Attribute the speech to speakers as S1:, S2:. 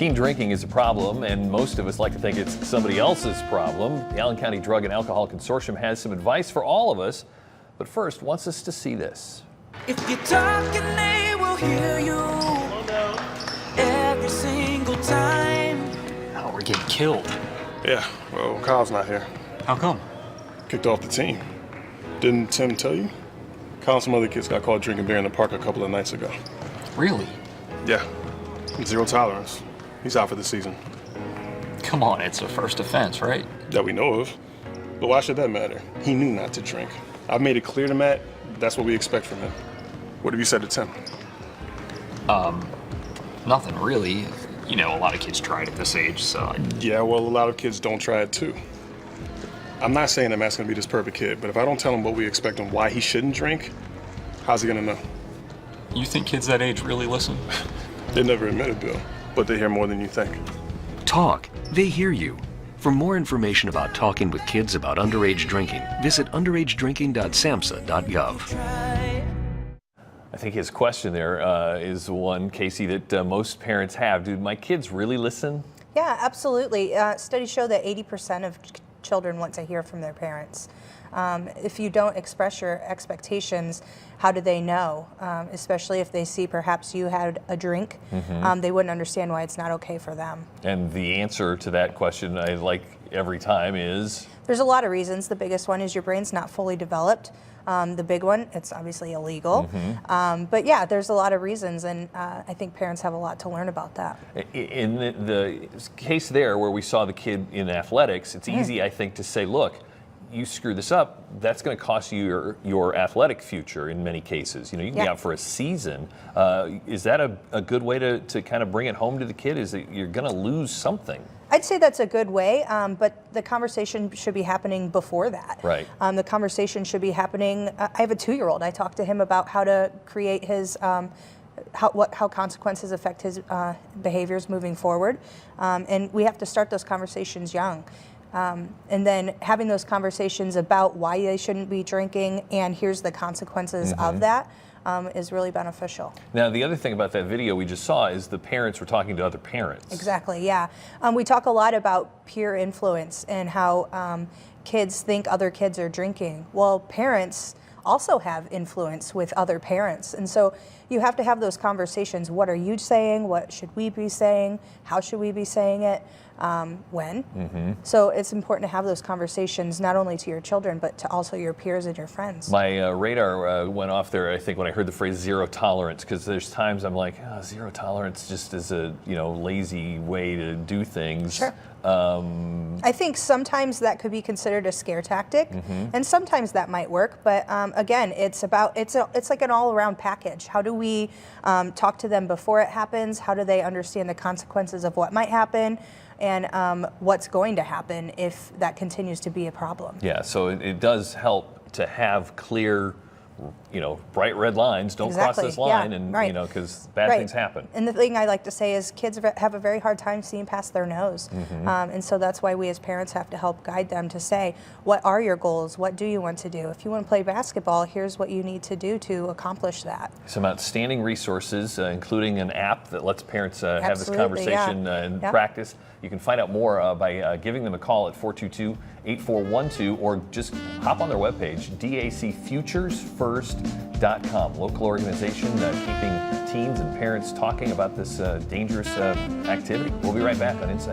S1: Teen drinking is a problem, and most of us like to think it's somebody else's problem. The Allen County Drug and Alcohol Consortium has some advice for all of us, but first wants us to see this.
S2: If you're talking, they will hear you every single time.
S3: Oh, we're getting killed.
S4: Yeah, well, Kyle's not here.
S3: How come?
S4: Kicked off the team. Didn't Tim tell you? Kyle and some other kids got caught drinking beer in the park a couple of nights ago.
S3: Really?
S4: Yeah, zero tolerance. He's out for the season.
S3: Come on, it's a first offense, right?
S4: That we know of. But why should that matter? He knew not to drink. I've made it clear to Matt, that's what we expect from him. What have you said to Tim?
S3: Nothing really. You know, a lot of kids try it at this age, so...
S4: Yeah, well, a lot of kids don't try it too. I'm not saying that Matt's gonna be this perfect kid, but if I don't tell him what we expect and why he shouldn't drink, how's he gonna know?
S3: You think kids that age really listen?
S4: They never admit it, Bill, but they hear more than you think.
S5: Talk. They hear you. For more information about talking with kids about underage drinking, visit underagedrinking.samhsa.gov.
S1: I think his question there is one, Casey, that most parents have. Do my kids really listen?
S6: Yeah, absolutely. Studies show that 80% of children want to hear from their parents. If you don't express your expectations, how do they know? Especially if they see perhaps you had a drink, they wouldn't understand why it's not okay for them.
S1: And the answer to that question, I like every time, is?
S6: There's a lot of reasons. The biggest one is your brain's not fully developed. The big one, it's obviously illegal. But yeah, there's a lot of reasons, and I think parents have a lot to learn about that.
S1: In the case there where we saw the kid in athletics, it's easy, I think, to say, look, you screw this up, that's going to cost you your athletic future in many cases. You know, you can be out for a season. Is that a good way to kind of bring it home to the kid, is that you're going to lose something?
S6: I'd say that's a good way, but the conversation should be happening before that.
S1: Right.
S6: The conversation should be happening. I have a 2-year-old. I talked to him about how to create his, how consequences affect his behaviors moving forward, and we have to start those conversations young. And then having those conversations about why they shouldn't be drinking and here's the consequences of that is really beneficial.
S1: Now, the other thing about that video we just saw is the parents were talking to other parents.
S6: Exactly, yeah. We talk a lot about peer influence and how kids think other kids are drinking. Well, parents also have influence with other parents. And so you have to have those conversations. What are you saying? What should we be saying? How should we be saying it? When? So it's important to have those conversations, not only to your children, but to also your peers and your friends.
S1: My radar went off there, I think, when I heard the phrase zero tolerance, because there's times I'm like, oh, zero tolerance just is a lazy way to do things.
S6: Sure. I think sometimes that could be considered a scare tactic, and sometimes that might work. But again, it's like an all-around package. How do we talk to them before it happens? How do they understand the consequences of what might happen? And what's going to happen if that continues to be a problem? Yeah, so it does help to have clear, bright red lines. Don't cross this line, and because bad things happen. And the thing I like to say is kids have a very hard time seeing past their nose, and so that's why we as parents have to help guide them to say, what are your goals? What do you want to do? If you want to play basketball, here's what you need to do to accomplish that. Some outstanding resources, including an app that lets parents have this conversation in practice. You can find out more by giving them a call at 422-8412, or just hop on their webpage, dacfuturesfirst.com. Local organization keeping teens and parents talking about this dangerous activity. We'll be right back on Insight.